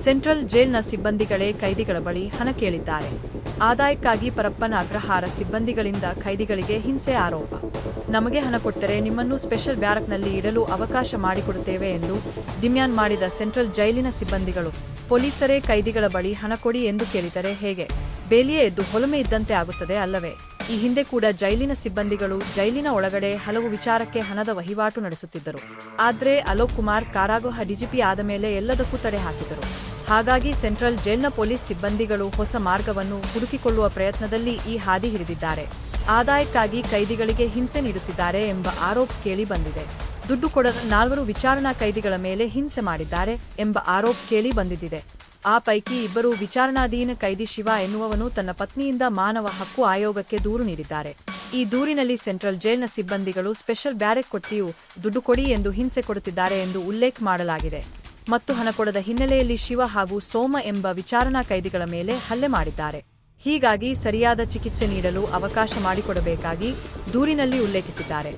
Central ಜೈಲ್ನ ಸಿಬ್ಬಂದಿಗಳೇ ಕೈದಿಗಳ ಬಳಿ ಹಣ ಕೇಳಿದ್ದಾರೆ. ಆದಾಯಕ್ಕಾಗಿ ಪರಪ್ಪನ ಅಗ್ರಹಾರ ಸಿಬ್ಬಂದಿಗಳಿಂದ ಕೈದಿಗಳಿಗೆ ಹಿಂಸೆ ಆರೋಪ. ನಮಗೆ ಹಣ ಕೊಟ್ಟರೆ ನಿಮ್ಮನ್ನು ಸ್ಪೆಷಲ್ ಬ್ಯಾರಕ್ನಲ್ಲಿ ಇಡಲು ಅವಕಾಶ ಮಾಡಿಕೊಡುತ್ತೇವೆ ಎಂದು ಡಿಮ್ಯಾಂಡ್ ಮಾಡಿದ ಸೆಂಟ್ರಲ್ ಜೈಲಿನ ಸಿಬ್ಬಂದಿಗಳು ಪೊಲೀಸರೇ ಕೈದಿಗಳ ಬಳಿ ಹಣ ಕೊಡಿ ಎಂದು ಕೇಳಿದರೆ ಹೇಗೆ? ಬೇಲಿಯೇ ಎದ್ದು ಹೊಲಮೆ ಇದ್ದಂತೆ ಆಗುತ್ತದೆ ಅಲ್ಲವೇ? ಈ ಹಿಂದೆ ಕೂಡ ಜೈಲಿನ ಸಿಬ್ಬಂದಿಗಳು ಜೈಲಿನ ಒಳಗಡೆ ಹಲವು ವಿಚಾರಕ್ಕೆ ಹಣದ ವಹಿವಾಟು ನಡೆಸುತ್ತಿದ್ದರು. ಆದ್ರೆ ಅಲೋಕ್ ಕುಮಾರ್ ಕಾರಾಗೃಹ ಡಿಜಿಪಿ ಆದ ಮೇಲೆ ಎಲ್ಲದಕ್ಕೂ ತಡೆ ಹಾಕಿದರು. ಹಾಗಾಗಿ ಸೆಂಟ್ರಲ್ ಜೈಲ್ನ ಪೊಲೀಸ್ ಸಿಬ್ಬಂದಿಗಳು ಹೊಸ ಮಾರ್ಗವನ್ನು ಹುಡುಕಿಕೊಳ್ಳುವ ಪ್ರಯತ್ನದಲ್ಲಿ ಈ ಹಾದಿ ಹಿಡಿದಿದ್ದಾರೆ. ಆದಾಯಕ್ಕಾಗಿ ಕೈದಿಗಳಿಗೆ ಹಿಂಸೆ ನೀಡುತ್ತಿದ್ದಾರೆ ಎಂಬ ಆರೋಪ ಕೇಳಿ ಬಂದಿದೆ. ದುಡ್ಡು ಕೊಡದ 4 ವಿಚಾರಣಾ ಕೈದಿಗಳ ಮೇಲೆ ಹಿಂಸೆ ಮಾಡಿದ್ದಾರೆ ಎಂಬ ಆರೋಪ ಕೇಳಿ ಬಂದಿದ್ದಿದೆ. ಆ ಪೈಕಿ 2 ವಿಚಾರಣಾಧೀನ ಕೈದಿ ಶಿವ ಎನ್ನುವವನು ತನ್ನ ಪತ್ನಿಯಿಂದ ಮಾನವ ಹಕ್ಕು ಆಯೋಗಕ್ಕೆ ದೂರು ನೀಡಿದ್ದಾರೆ. ಈ ದೂರಿನಲ್ಲಿ ಸೆಂಟ್ರಲ್ ಜೈಲ್ನ ಸಿಬ್ಬಂದಿಗಳು ಸ್ಪೆಷಲ್ ಬ್ಯಾರೆಕ್ ಕೊಟ್ಟಿಯೂ ದುಡ್ಡು ಕೊಡಿ ಎಂದು ಹಿಂಸೆ ಕೊಡುತ್ತಿದ್ದಾರೆ ಎಂದು ಉಲ್ಲೇಖ ಮಾಡಲಾಗಿದೆ. ಮತ್ತು ಹಣ ಕೊಡದ ಹಿನ್ನೆಲೆಯಲ್ಲಿ ಶಿವ ಹಾಗೂ ಸೋಮ ಎಂಬ ವಿಚಾರಣಾ ಕೈದಿಗಳ ಮೇಲೆ ಹಲ್ಲೆ ಮಾಡಿದ್ದಾರೆ. ಹೀಗಾಗಿ ಸರಿಯಾದ ಚಿಕಿತ್ಸೆ ನೀಡಲು ಅವಕಾಶ ಮಾಡಿಕೊಡಬೇಕಾಗಿ ದೂರಿನಲ್ಲಿ ಉಲ್ಲೇಖಿಸಿದ್ದಾರೆ.